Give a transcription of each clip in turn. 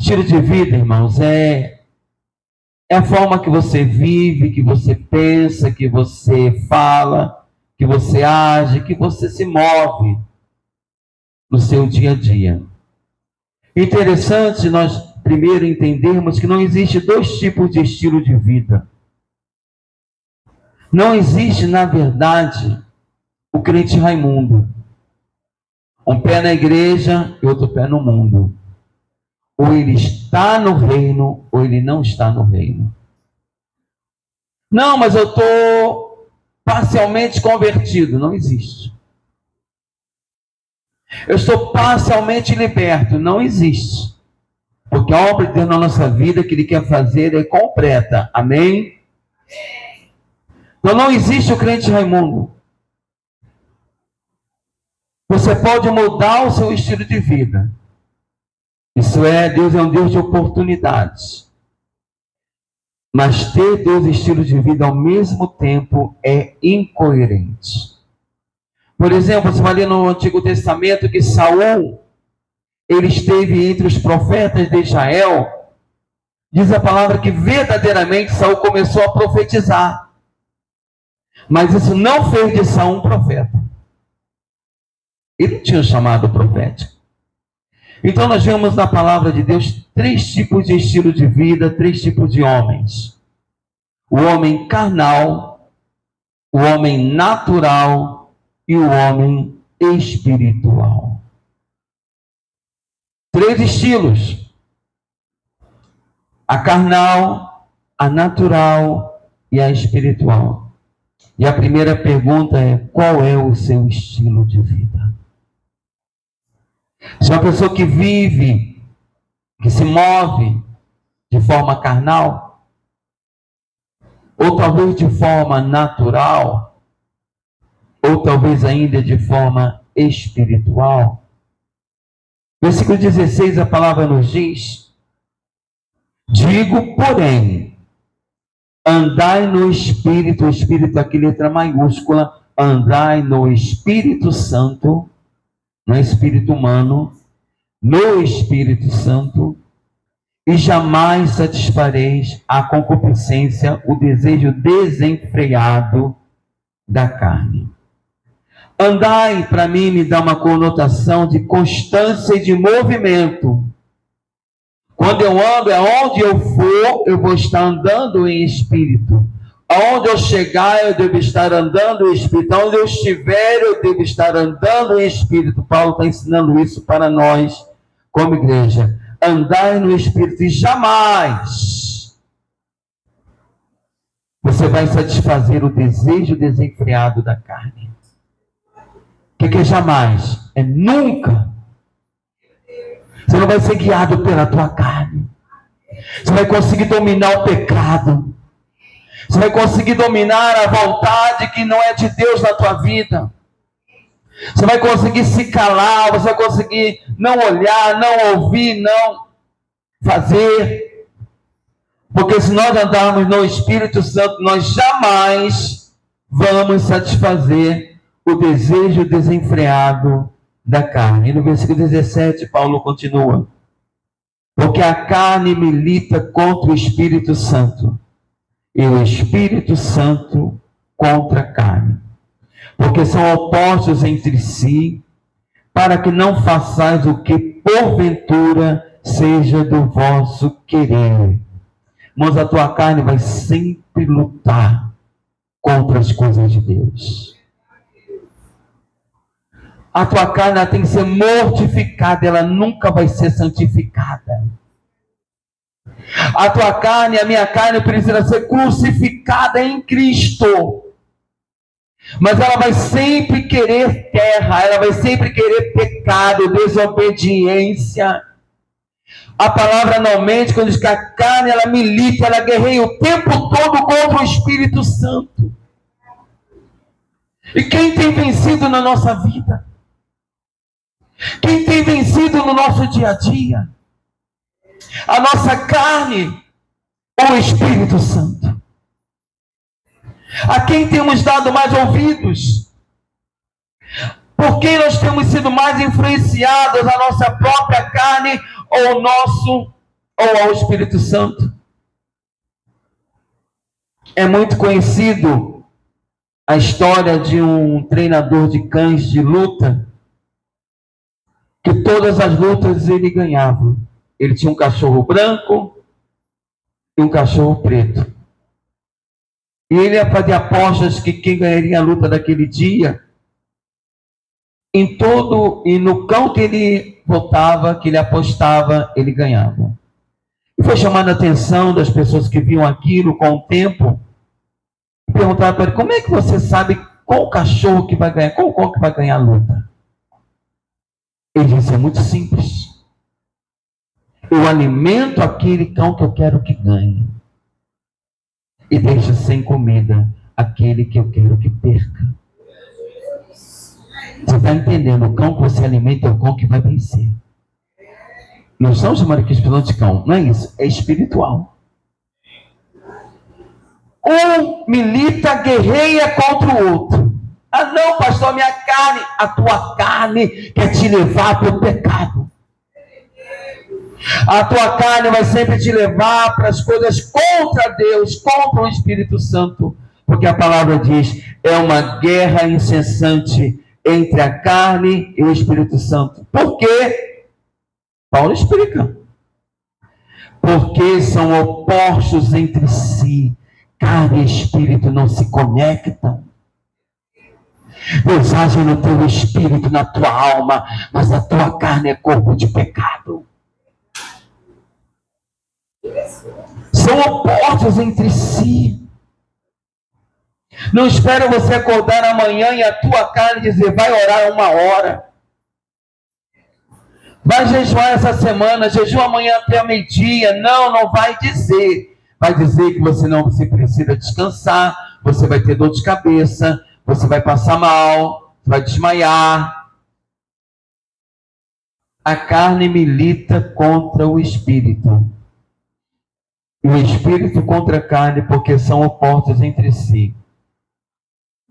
Estilo de vida, irmãos, é a forma que você vive, que você pensa, que você fala, que você age, que você se move no seu dia a dia. Interessante nós primeiro entendermos que não existe dois tipos de estilo de vida. Não existe, na verdade, o crente Raimundo. Um pé na igreja e outro pé no mundo. Ou ele está no reino, ou ele não está no reino. Não, mas eu estou parcialmente convertido. Não existe. Eu estou parcialmente liberto. Não existe. Porque a obra de Deus na nossa vida que Ele quer fazer é completa. Amém? Então não existe o crente Raimundo. Você pode mudar o seu estilo de vida. Isso é, Deus é um Deus de oportunidades. Mas ter dois estilos de vida ao mesmo tempo é incoerente. Por exemplo, você vai ler no Antigo Testamento que Saul, ele esteve entre os profetas de Israel. Diz a palavra que verdadeiramente Saul começou a profetizar. Mas isso não fez de Saul um profeta. Ele não tinha chamado profético. Então nós vemos na palavra de Deus três tipos de estilo de vida, três tipos de homens. O homem carnal, o homem natural e o homem espiritual. Três estilos. A carnal, a natural e a espiritual. E a primeira pergunta é: qual é o seu estilo de vida? Se uma pessoa que vive, que se move de forma carnal, ou talvez de forma natural, ou talvez ainda de forma espiritual. Versículo 16, a palavra nos diz: digo, porém, andai no Espírito, o Espírito aqui, letra maiúscula, andai no Espírito Santo, não é Espírito humano, no Espírito Santo, e jamais satisfareis a concupiscência, o desejo desenfreado da carne. Andai, para mim, me dá uma conotação de constância e de movimento. Quando eu ando, aonde eu for, eu vou estar andando em espírito. Aonde eu chegar, eu devo estar andando em espírito. Aonde eu estiver, eu devo estar andando em espírito. Paulo está ensinando isso para nós, como igreja. Andai no espírito e jamais você vai satisfazer o desejo desenfreado da carne. O que é jamais? É nunca. Você não vai ser guiado pela tua carne. Você vai conseguir dominar o pecado. Você vai conseguir dominar a vontade que não é de Deus na tua vida. Você vai conseguir se calar, você vai conseguir não olhar, não ouvir, não fazer. Porque se nós andarmos no Espírito Santo, nós jamais vamos satisfazer o desejo desenfreado da carne. E no versículo 17, Paulo continua: porque a carne milita contra o Espírito Santo, e o Espírito Santo contra a carne, porque são opostos entre si, para que não façais o que porventura seja do vosso querer. Irmãos, a tua carne vai sempre lutar contra as coisas de Deus. A tua carne tem que ser mortificada, ela nunca vai ser santificada. A tua carne, a minha carne precisa ser crucificada em Cristo. Mas ela vai sempre querer terra, ela vai sempre querer pecado, desobediência. A palavra não mente quando diz que a carne, ela milita, ela guerreia o tempo todo contra o Espírito Santo. E quem tem vencido na nossa vida? Quem tem vencido no nosso dia a dia? A nossa carne ou o Espírito Santo? A quem temos dado mais ouvidos? Por quem nós temos sido mais influenciados, a nossa própria carne ou o nosso ou ao Espírito Santo. É muito conhecido a história de um treinador de cães de luta, que todas as lutas ele ganhava. Ele tinha um cachorro branco e um cachorro preto. E ele ia fazer apostas que quem ganharia a luta daquele dia, e no cão que ele votava, que ele apostava, ele ganhava. E foi chamando a atenção das pessoas que viam aquilo com o tempo, e perguntaram para ele: como é que você sabe qual cachorro que vai ganhar, qual que vai ganhar a luta? Ele disse: é muito simples. Eu alimento aquele cão que eu quero que ganhe, e deixo sem comida aquele que eu quero que perca. Você está entendendo? O cão que você alimenta é o cão que vai vencer. Não estamos chamando aqui de cão, não é isso, é espiritual. Um milita, guerreia contra o outro. Ah não, pastor, minha carne. A tua carne quer te levar para o pecado. A tua carne vai sempre te levar para as coisas contra Deus, contra o Espírito Santo. Porque a palavra diz, é uma guerra incessante entre a carne e o Espírito Santo. Por quê? Paulo explica. Porque são opostos entre si. Carne e espírito não se conectam. Deus age no teu espírito, na tua alma, mas a tua carne é corpo de pecado. São opostos entre si. Não espera você acordar amanhã e a tua carne dizer, vai orar 1 hora. Vai jejuar essa semana, jejum amanhã até meio-dia. Não, não vai dizer. Vai dizer que você precisa descansar, você vai ter dor de cabeça, você vai passar mal, vai desmaiar. A carne milita contra o espírito. E o espírito contra a carne, porque são opostos entre si.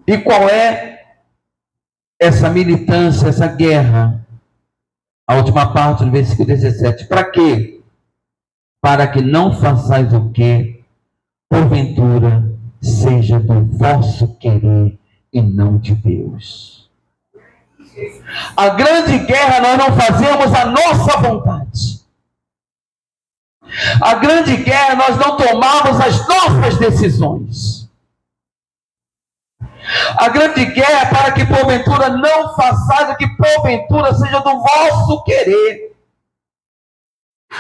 E qual é essa militância, essa guerra? A última parte do versículo 17. Para quê? Para que não façais o que, porventura, seja do vosso querer e não de Deus. A grande guerra nós não fazemos a nossa vontade. A grande guerra nós não tomamos as nossas decisões. A grande guerra é para que porventura não façais o que porventura seja do vosso querer.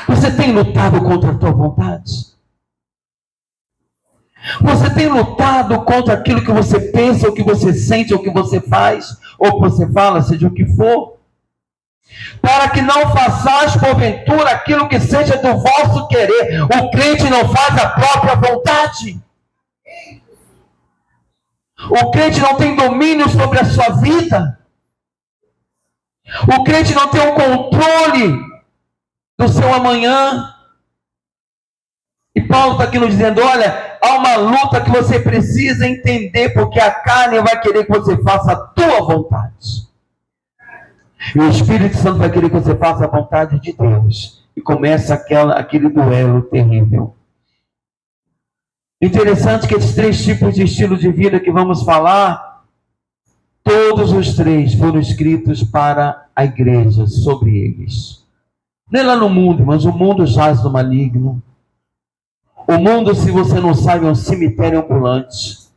Você tem lutado contra a tua vontade? Você tem lutado contra aquilo que você pensa, o que você sente, o que você faz, ou que você fala, seja o que for? Para que não façais porventura aquilo que seja do vosso querer. O crente não faz a própria vontade. O crente não tem domínio sobre a sua vida. O crente não tem o controle do seu amanhã. E Paulo está aqui nos dizendo, olha, há uma luta que você precisa entender, porque a carne vai querer que você faça a tua vontade. E o Espírito Santo vai querer que você faça a vontade de Deus. E começa aquele duelo terrível. Interessante que esses 3 tipos de estilo de vida que vamos falar, todos os 3 foram escritos para a igreja, sobre eles. Nem lá no mundo, mas o mundo jaz do maligno. O mundo, se você não sabe, é um cemitério ambulante.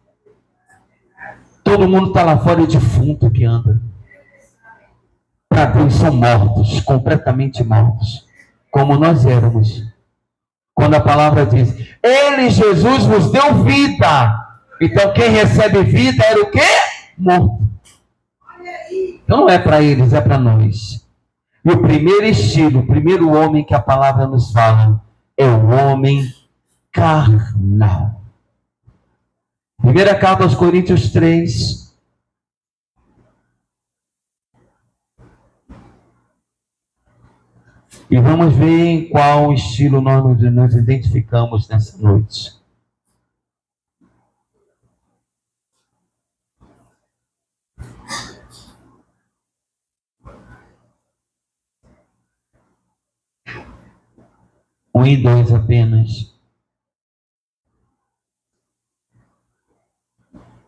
Todo mundo está lá fora, é defunto que anda. Para Deus são mortos, completamente mortos. Como nós éramos. Quando a palavra diz, Ele, Jesus, vos deu vida. Então quem recebe vida era o quê? Morto. Então não é para eles, é para nós. E o primeiro estilo, o primeiro homem que a palavra nos fala, é o homem carnal. Primeira carta aos Coríntios 3. E vamos ver em qual estilo nós nos identificamos nessa noite. 1 e 2 apenas.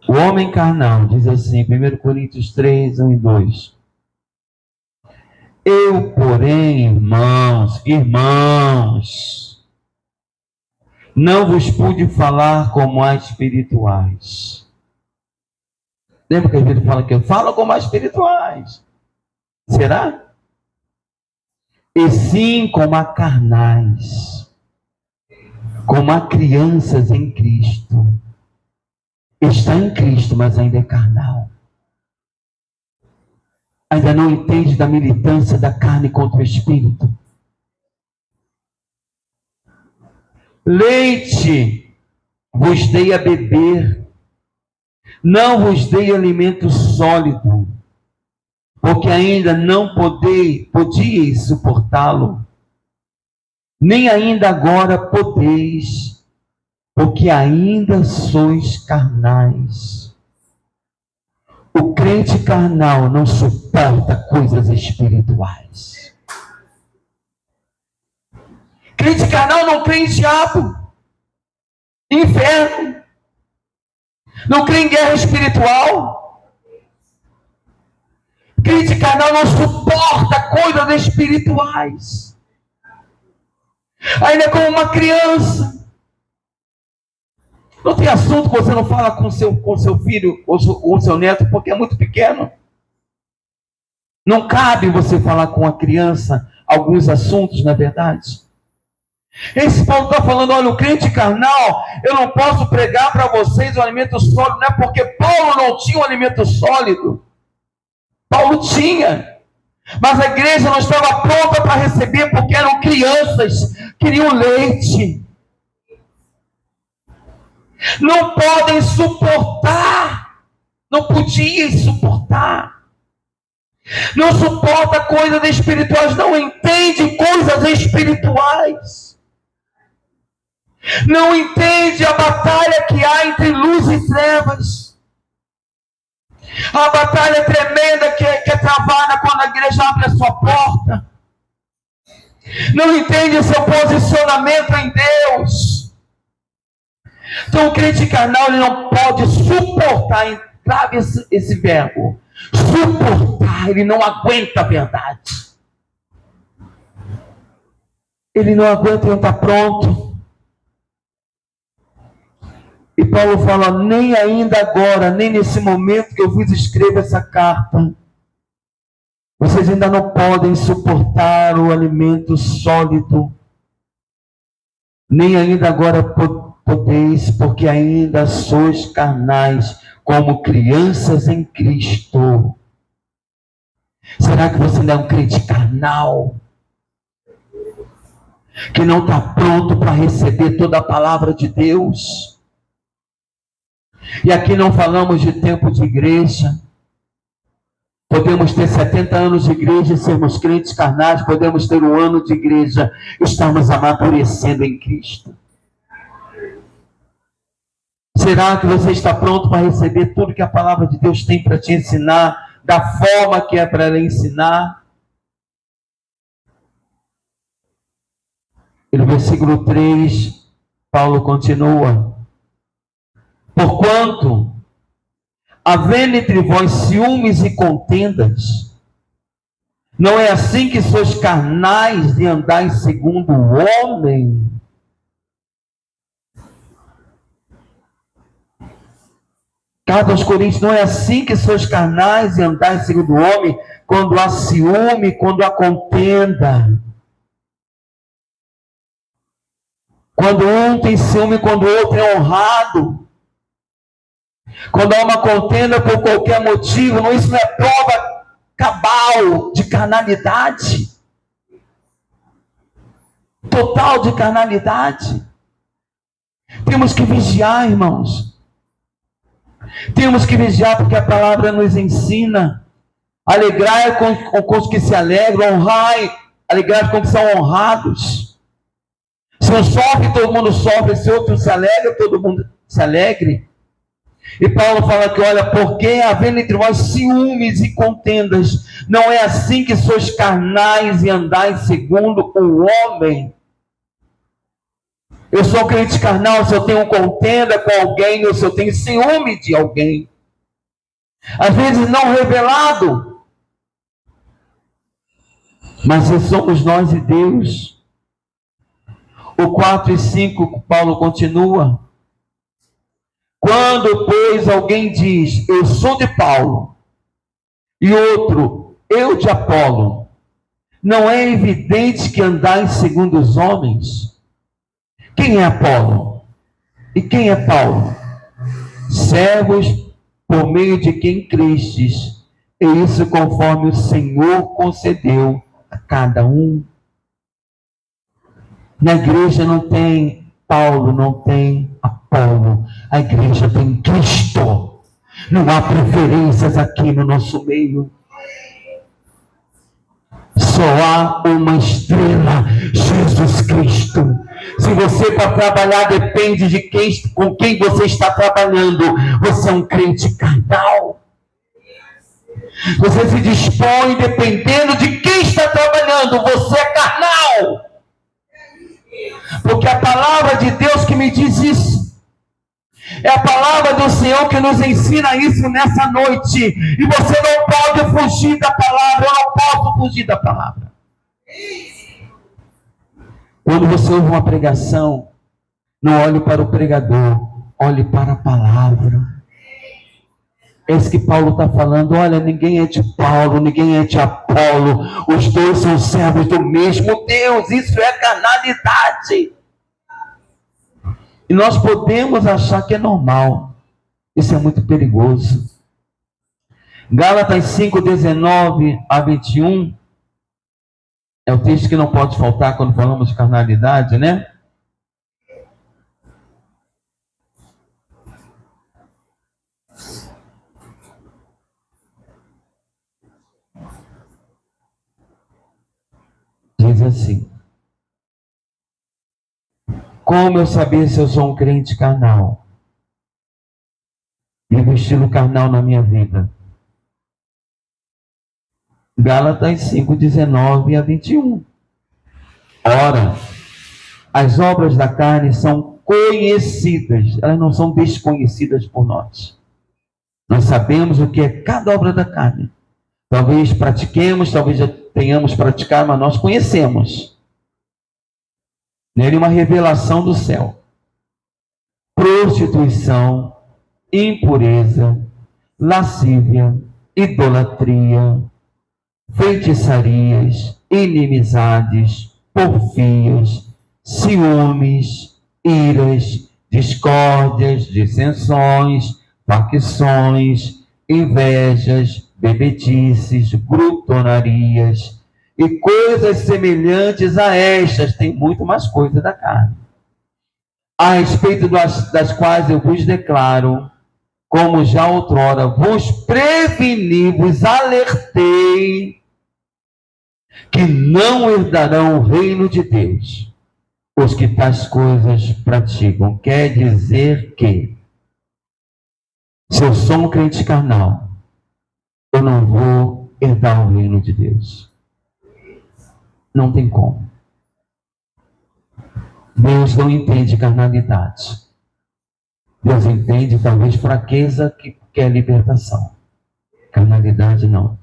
O homem carnal, diz assim, 1 Coríntios 3, 1 e 2. Eu, porém, irmãos, não vos pude falar como a espirituais. Lembra que a gente fala que eu falo como a espirituais? Será? E sim como a carnais, como a crianças em Cristo. Está em Cristo, mas ainda é carnal. Ainda não entende da militância da carne contra o espírito. Leite vos dei a beber, não vos dei alimento sólido, porque ainda não podíeis suportá-lo, nem ainda agora podeis, porque ainda sois carnais. O crente carnal não suporta coisas espirituais. Crente carnal não crê em diabo, inferno, não crê em guerra espiritual. Crente carnal não suporta coisas espirituais. Ainda é como uma criança. Não tem assunto que você não fala com seu filho ou com seu neto, porque é muito pequeno. Não cabe você falar com a criança alguns assuntos, não é verdade? Esse Paulo está falando, olha, o crente carnal, eu não posso pregar para vocês o alimento sólido, não é porque Paulo não tinha um alimento sólido. Paulo tinha. Mas a igreja não estava pronta para receber, porque eram crianças, queriam leite. Não podem suportar, não podiam suportar, não suporta coisas espirituais, não entende coisas espirituais, não entende a batalha que há entre luz e trevas, a batalha tremenda que é travada quando a igreja abre a sua porta, não entende o seu posicionamento em Deus. Então o crente carnal ele não pode suportar, grave esse verbo, suportar, ele não aguenta a verdade. Ele não aguenta, ele não está pronto. E Paulo fala, nem ainda agora, nem nesse momento que eu vos escrevo essa carta, vocês ainda não podem suportar o alimento sólido, nem ainda agora podeis, porque ainda sois carnais, como crianças em Cristo. Será que você ainda é um crente carnal? Que não está pronto para receber toda a palavra de Deus? E aqui não falamos de tempo de igreja. Podemos ter 70 anos de igreja e sermos crentes carnais, podemos ter um ano de igreja, estamos amadurecendo em Cristo. Será que você está pronto para receber tudo que a palavra de Deus tem para te ensinar, da forma que é para ela ensinar? E no versículo 3, Paulo continua. Porquanto, havendo entre vós ciúmes e contendas, não é assim que sois carnais e andais segundo o homem? Carta aos Coríntios, não é assim que sois carnais e andais segundo o homem, quando há ciúme, quando há contenda. Quando um tem ciúme, quando o outro é honrado. Quando há uma contenda por qualquer motivo, isso não é prova cabal de carnalidade. Total de carnalidade. Temos que vigiar, irmãos. Temos que vigiar porque a palavra nos ensina. Alegrai com os que se alegram, honrai, alegrai com os que são honrados. Se um sofre, todo mundo sofre. Se outro se alegra, todo mundo se alegre. E Paulo fala que, olha, porque havendo entre vós ciúmes e contendas, não é assim que sois carnais e andais segundo o homem. Eu sou crente carnal se eu tenho contenda com alguém ou se eu tenho ciúme de alguém. Às vezes não revelado. Mas se somos nós e Deus. O 4 e 5, Paulo continua. Quando, pois, alguém diz, eu sou de Paulo, e outro, eu de Apolo, não é evidente que andais segundo os homens? Quem é Apolo? E quem é Paulo? Servos por meio de quem crestes, e isso conforme o Senhor concedeu a cada um. Na igreja não tem Paulo, não tem Apolo. A igreja tem Cristo. Não há preferências aqui no nosso meio. Só há uma estrela, Jesus Cristo. Se você para trabalhar depende de com quem você está trabalhando, você é um crente carnal. Você se dispõe dependendo de quem está trabalhando, você é carnal. Porque a palavra de Deus que me diz isso. É a palavra do Senhor que nos ensina isso nessa noite. E você não pode fugir da palavra. Eu não posso fugir da palavra. Quando você ouve uma pregação, não olhe para o pregador, olhe para a palavra. É isso que Paulo está falando. Olha, ninguém é de Paulo, ninguém é de Apolo. Os dois são servos do mesmo Deus. Isso é carnalidade. E nós podemos achar que é normal. Isso é muito perigoso. Gálatas 5, 19 a 21. É o texto que não pode faltar quando falamos de carnalidade, né? Diz assim: como eu saber se eu sou um crente carnal? Vivo o estilo carnal na minha vida. Gálatas 5, 19 a 21. Ora, as obras da carne são conhecidas, elas não são desconhecidas por nós. Nós sabemos o que é cada obra da carne. Talvez pratiquemos, talvez já tenhamos praticado, mas nós conhecemos. Nele uma revelação do céu. Prostituição, impureza, lascívia, idolatria, feitiçarias, inimizades, porfias, ciúmes, iras, discórdias, dissensões, facções, invejas, bebedices, glutonarias e coisas semelhantes a estas. Tem muito mais coisa da carne, a respeito das quais eu vos declaro, como já outrora vos preveni, vos alertei, que não herdarão o reino de Deus os que tais coisas praticam. Quer dizer que, se eu sou um crente carnal, eu não vou herdar o reino de Deus. Não tem como. Deus não entende carnalidade. Deus entende talvez fraqueza que quer libertação. Carnalidade não.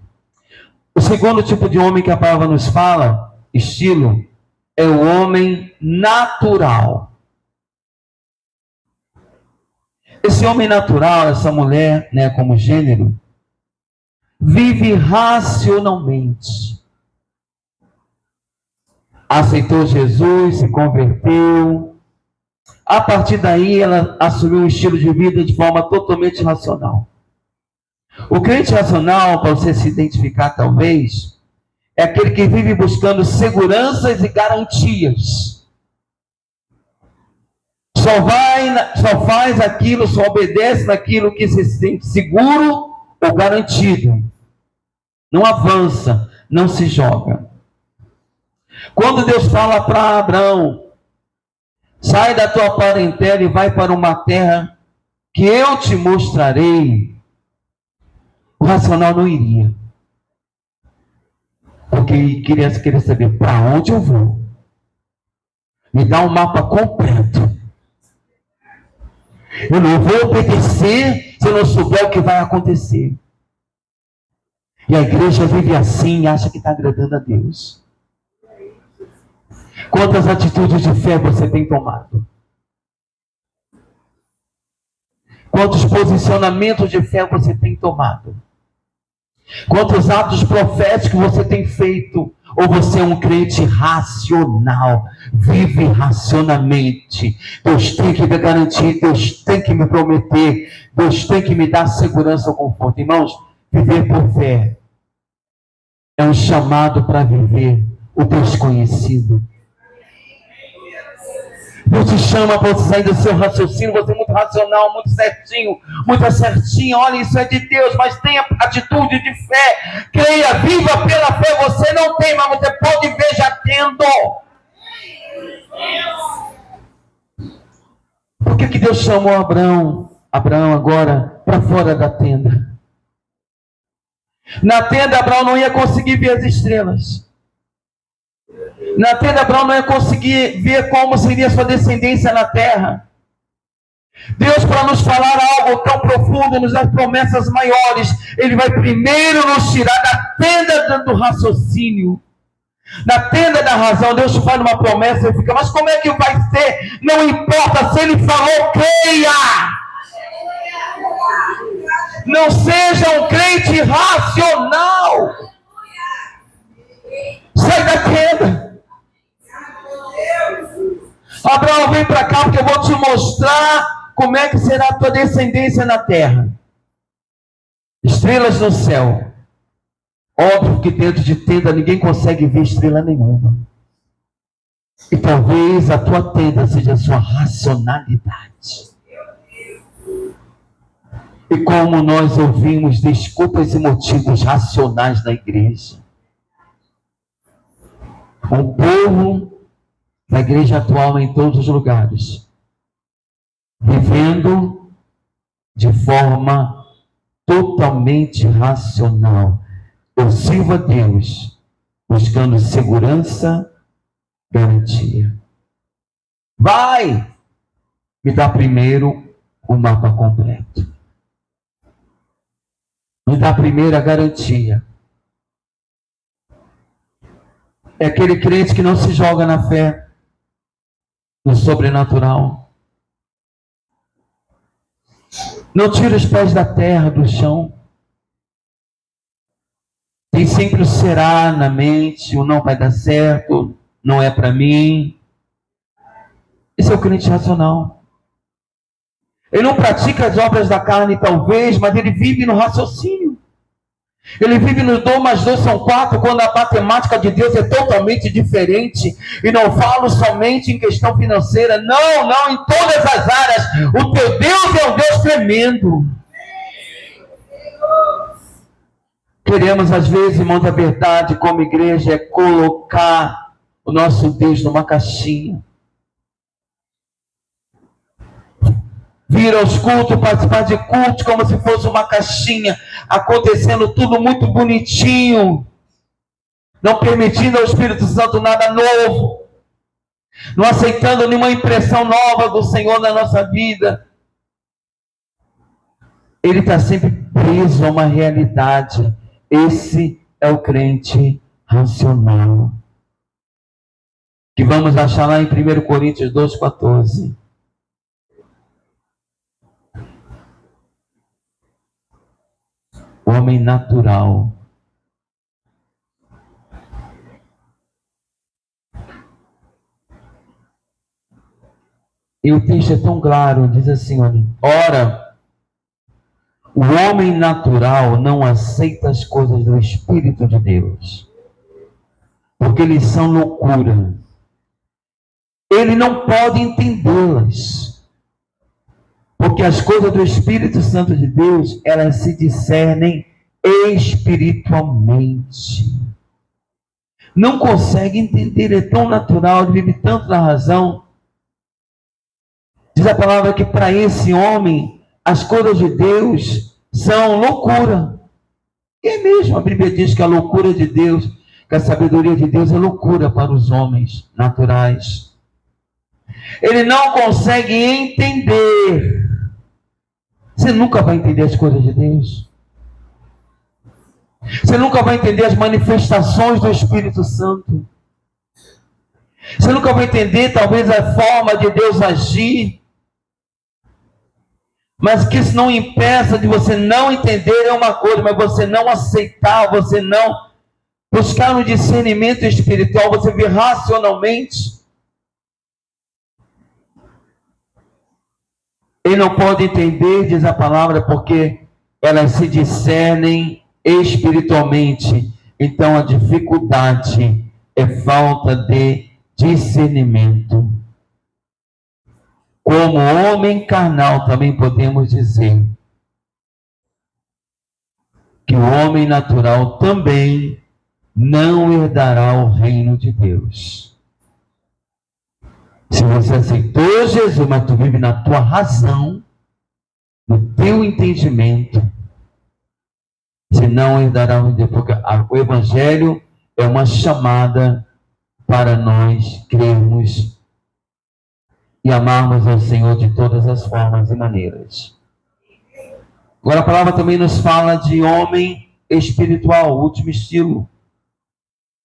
O segundo tipo de homem que a palavra nos fala, estilo, é o homem natural. Esse homem natural, essa mulher, né, como gênero, vive racionalmente. Aceitou Jesus, se converteu. A partir daí, ela assumiu um estilo de vida de forma totalmente racional. O crente racional, para você se identificar talvez, é aquele que vive buscando seguranças e garantias. Só faz aquilo, só obedece naquilo que se sente seguro ou garantido. Não avança, não se joga. Quando Deus fala para Abraão, sai da tua parentela e vai para uma terra que eu te mostrarei, o racional não iria. Porque queria saber para onde eu vou. Me dá um mapa completo. Eu não vou obedecer se eu não souber o que vai acontecer. E a igreja vive assim e acha que está agradando a Deus. Quantas atitudes de fé você tem tomado? Quantos posicionamentos de fé você tem tomado? Quantos atos proféticos você tem feito? Ou você é um crente racional? Vive racionalmente. Deus tem que me garantir, Deus tem que me prometer, Deus tem que me dar segurança ou conforto. Irmãos, viver por fé é um chamado para viver o desconhecido. Deus te chama para você sair do seu raciocínio. Você é muito racional, muito certinho, muito certinho. Olha, isso é de Deus, mas tenha atitude de fé. Creia, viva pela fé. Você não tem, mas você pode ver já tendo. Por que Deus chamou Abraão agora para fora da tenda? Na tenda, Abraão não ia conseguir ver as estrelas. Na tenda, Abraão não ia conseguir ver como seria sua descendência na terra. Deus, para nos falar algo tão profundo, nos dar promessas maiores, Ele vai primeiro nos tirar da tenda do raciocínio, da tenda da razão. Deus te faz uma promessa e fica, mas como é que vai ser? Não importa, se Ele falou, creia! Não seja um crente racional. Sai da tenda. Abraão, vem para cá porque eu vou te mostrar como é que será a tua descendência na terra. Estrelas no céu. Óbvio que dentro de tenda ninguém consegue ver estrela nenhuma. E talvez a tua tenda seja a sua racionalidade. E como nós ouvimos desculpas e motivos racionais na igreja. O povo da igreja atual em todos os lugares, vivendo de forma totalmente racional. Eu sirvo a Deus, buscando segurança, garantia. Vai! Me dá primeiro o mapa completo. Me dá primeiro a garantia. É aquele crente que não se joga na fé, no sobrenatural. Não tira os pés da terra, do chão. Tem sempre o será na mente, o não vai dar certo, não é para mim. Esse é o crente racional. Ele não pratica as obras da carne, talvez, mas ele vive no raciocínio. Ele vive no 2 mais 2 são 4, quando a matemática de Deus é totalmente diferente. E não falo somente em questão financeira. Não, em todas as áreas. O teu Deus é um Deus tremendo. Queremos, às vezes, irmãos, a verdade como igreja é colocar o nosso Deus numa caixinha. Vir aos cultos, participar de cultos como se fosse uma caixinha, acontecendo tudo muito bonitinho, não permitindo ao Espírito Santo nada novo, não aceitando nenhuma impressão nova do Senhor na nossa vida. Ele está sempre preso a uma realidade. Esse é o crente racional, que vamos achar lá em 1 Coríntios 2,14. Homem natural. E o texto é tão claro, diz assim, olha, ora, o homem natural não aceita as coisas do Espírito de Deus, porque eles são loucura. Ele não pode entendê-las. Porque as coisas do Espírito Santo de Deus, elas se discernem espiritualmente. Não consegue entender, é tão natural, ele vive tanto na razão. Diz a palavra que para esse homem, as coisas de Deus são loucura. E é mesmo, a Bíblia diz que a loucura de Deus, que a sabedoria de Deus é loucura para os homens naturais. Ele não consegue entender você nunca vai entender as coisas de Deus. Você nunca vai entender as manifestações do Espírito Santo. Você nunca vai entender, talvez, a forma de Deus agir. Mas que isso não impeça de você não entender é uma coisa, mas você não aceitar, você não buscar um discernimento espiritual, você ver racionalmente. Ele não pode entender, diz a palavra, porque elas se discernem espiritualmente. Então a dificuldade é falta de discernimento. Como homem carnal, também podemos dizer que o homem natural também não herdará o reino de Deus. Se você aceitou Jesus, mas tu vive na tua razão, no teu entendimento, você não herdará o reino de Deus, porque o Evangelho é uma chamada para nós crermos e amarmos ao Senhor de todas as formas e maneiras. Agora a palavra também nos fala de homem espiritual, o último estilo.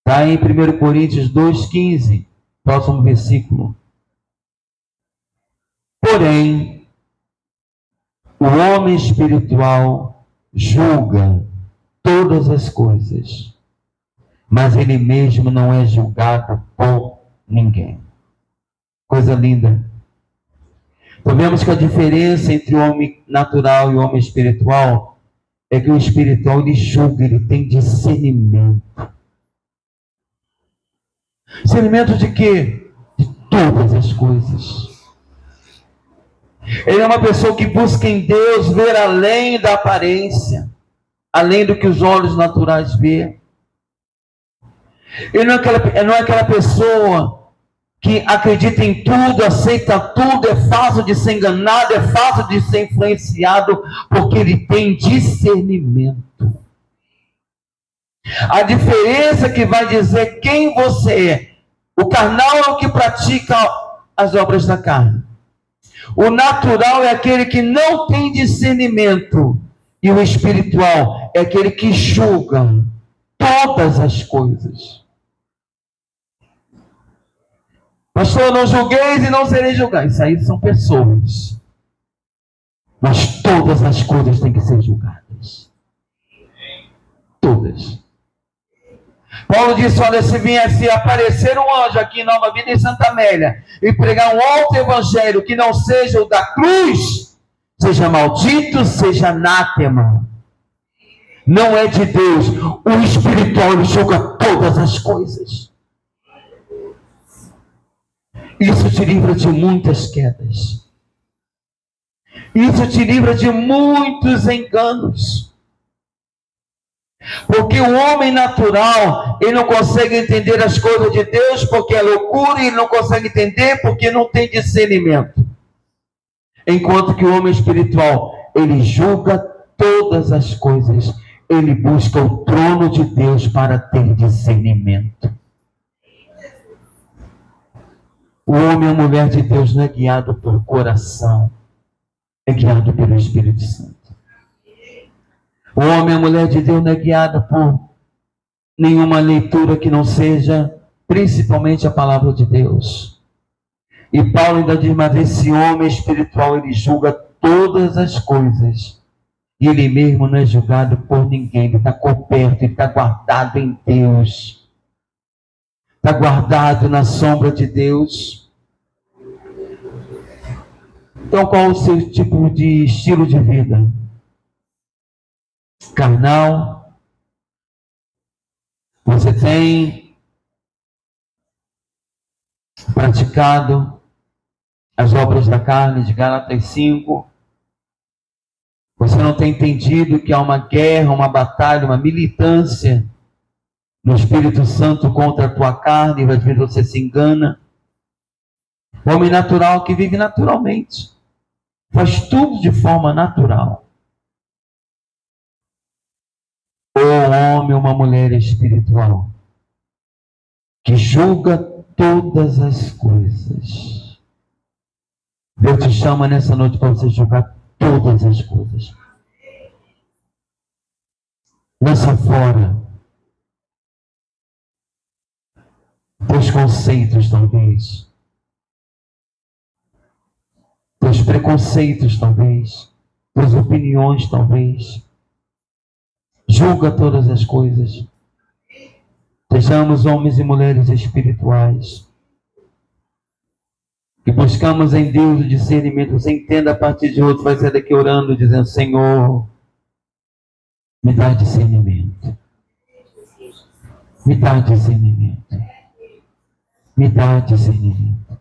Está em 1 Coríntios 2,15, próximo versículo. Porém, o homem espiritual julga todas as coisas, mas ele mesmo não é julgado por ninguém. Coisa linda. Então vemos que a diferença entre o homem natural e o homem espiritual é que o espiritual ele julga, ele tem discernimento. Discernimento de quê? De todas as coisas. Ele é uma pessoa que busca em Deus ver além da aparência, além do que os olhos naturais vê. Ele não é aquela pessoa que acredita em tudo, aceita tudo, é fácil de ser enganado, é fácil de ser influenciado, porque ele tem discernimento. A diferença que vai dizer quem você é. O carnal é o que pratica as obras da carne. O natural é aquele que não tem discernimento. E o espiritual é aquele que julga todas as coisas. Pastor, não julgueis e não sereis julgados. Isso aí são pessoas. Mas todas as coisas têm que ser julgadas. Todas. Paulo disse, olha, se aparecer um anjo aqui em Nova Vida em Santa Amélia e pregar um outro evangelho que não seja o da cruz, seja maldito, seja anátema. Não é de Deus. O espiritual julga todas as coisas. Isso te livra de muitas quedas. Isso te livra de muitos enganos. Porque o homem natural, ele não consegue entender as coisas de Deus porque é loucura, e ele não consegue entender porque não tem discernimento. Enquanto que o homem espiritual, ele julga todas as coisas. Ele busca o trono de Deus para ter discernimento. O homem e a mulher de Deus não é guiado por coração, é guiado pelo Espírito Santo. O homem e a mulher de Deus não é guiado por nenhuma leitura que não seja principalmente a palavra de Deus. E Paulo ainda diz, mas esse homem espiritual, ele julga todas as coisas. E ele mesmo não é julgado por ninguém. Ele está coberto, ele está guardado em Deus. Está guardado na sombra de Deus. Então qual o seu tipo de estilo de vida? Carnal? Você tem praticado as obras da carne de Gálatas 5? Você não tem entendido que há uma guerra, uma batalha, uma militância no Espírito Santo contra a tua carne, e às vezes você se engana? O homem natural que vive naturalmente, faz tudo de forma natural. Ou um homem ou uma mulher espiritual que julga todas as coisas. Deus te chama nessa noite para você julgar todas as coisas. Lança fora teus conceitos, talvez. Teus preconceitos, talvez. Tuas opiniões, talvez. Julga todas as coisas. Sejamos homens e mulheres espirituais. Que buscamos em Deus o discernimento. Você entenda, a partir de hoje, vai sair daqui orando, dizendo: Senhor, me dá discernimento. Me dá discernimento. Me dá discernimento.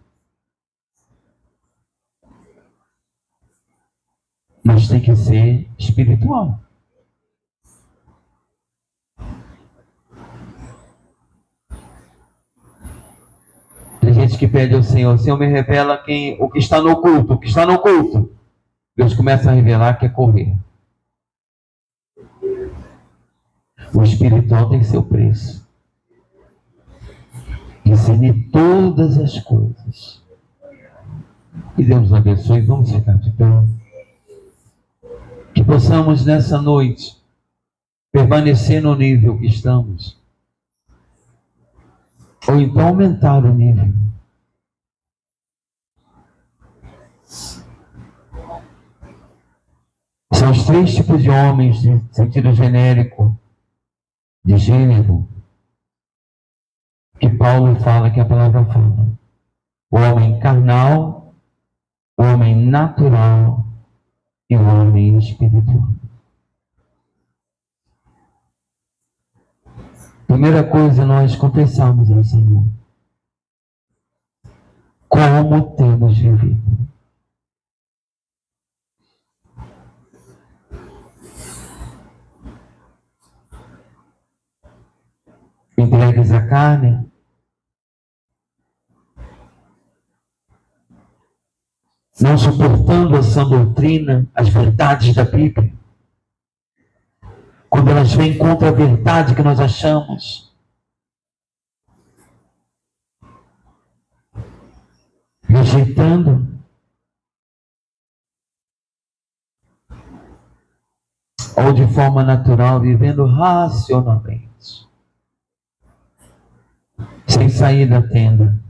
Mas tem que ser espiritual. Tem gente que pede ao Senhor: Senhor, me revela o que está no oculto. O que está no oculto. Deus começa a revelar que é correr. O espiritual tem seu preço. Discernir todas as coisas. Que Deus nos abençoe. Vamos ficar de pé. Que possamos nessa noite permanecer no nível que estamos. Ou então aumentar o nível. São os 3 tipos de homens de sentido genérico, de gênero, que Paulo fala, que a palavra fala. O homem carnal, o homem natural e o homem espiritual. Primeira coisa, nós confessamos ao Senhor como temos vivido. Entregues à carne, não suportando a sã doutrina, as verdades da Bíblia. Quando elas vêm contra a verdade que nós achamos, rejeitando, ou de forma natural, vivendo racionalmente, sem sair da tenda.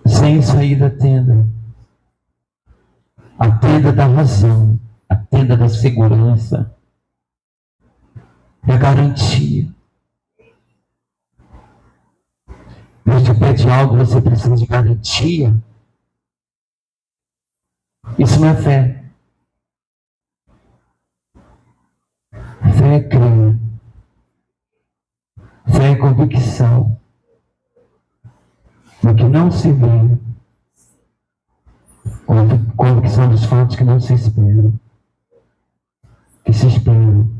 Sem sair da tenda. A tenda da razão, a tenda da segurança, da garantia. Deus te pede algo, você precisa de garantia. Isso não é fé. Fé é crer. Fé é convicção do que não se vê. Convicção dos fatos que não se esperam. Que se esperam.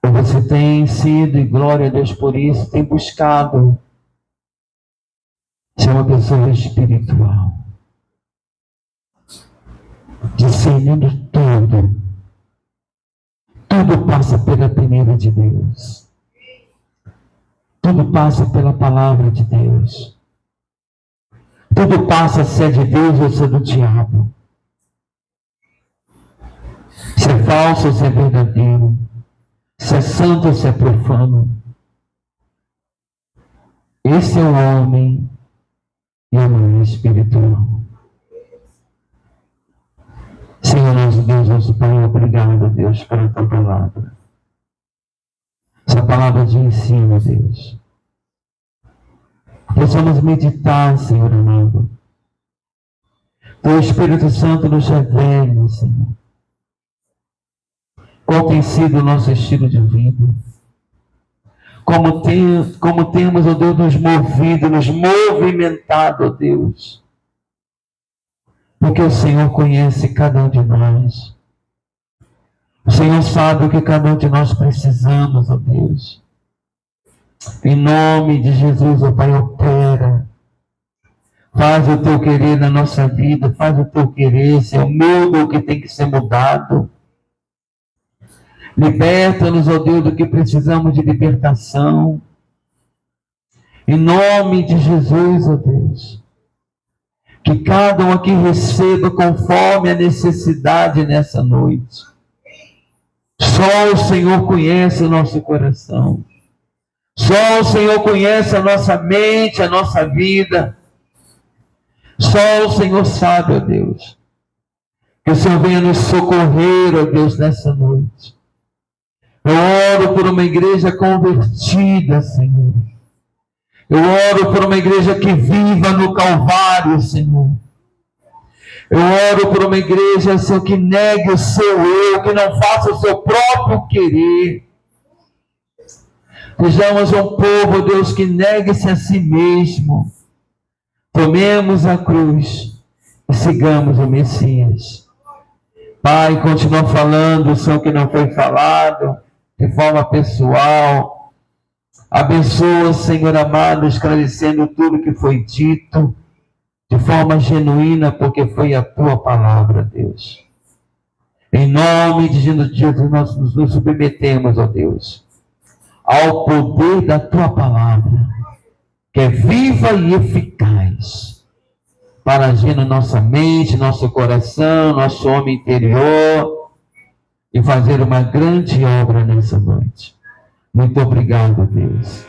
Você tem sido, e glória a Deus por isso, tem buscado ser uma pessoa espiritual. Discernindo tudo. Tudo passa pela peneira de Deus. Tudo passa pela palavra de Deus. Tudo passa se é de Deus ou se é do diabo. Se é falso ou se é verdadeiro. Se é santo ou se é profano. Esse é o homem e a mulher espiritual. Senhor nosso Deus, nosso Pai, obrigado, Deus, pela tua palavra. Essa palavra de ensino, Deus. Possamos meditar, Senhor amado. Teu Espírito Santo nos revele, Senhor. Qual tem sido o nosso estilo de vida? Como temos, ó Deus, nos movido, nos movimentado, ó Deus. Porque o Senhor conhece cada um de nós. O Senhor sabe o que cada um de nós precisamos, ó Deus. Em nome de Jesus, ó Pai, opera. Faz o teu querer na nossa vida, faz o teu querer, Senhor. Muda o que tem que ser mudado. Liberta-nos, ó Deus, do que precisamos de libertação. Em nome de Jesus, ó Deus. Que cada um aqui receba conforme a necessidade nessa noite. Só o Senhor conhece o nosso coração. Só o Senhor conhece a nossa mente, a nossa vida. Só o Senhor sabe, ó Deus. Que o Senhor venha nos socorrer, ó Deus, nessa noite. Eu oro por uma igreja convertida, Senhor. Eu oro por uma igreja que viva no Calvário, Senhor. Eu oro por uma igreja, Senhor, que negue o seu eu, que não faça o seu próprio querer. Sejamos um povo, Deus, que negue-se a si mesmo. Tomemos a cruz e sigamos o Messias. Pai, continua falando, Senhor, que não foi falado, de forma pessoal. Abençoa, Senhor amado, esclarecendo tudo que foi dito, de forma genuína, porque foi a Tua palavra, Deus. Em nome de Jesus, nós nos submetemos, ó Deus, ao poder da Tua palavra, que é viva e eficaz, para agir na nossa mente, nosso coração, nosso homem interior, e fazer uma grande obra nessa noite. Muito obrigado, Deus.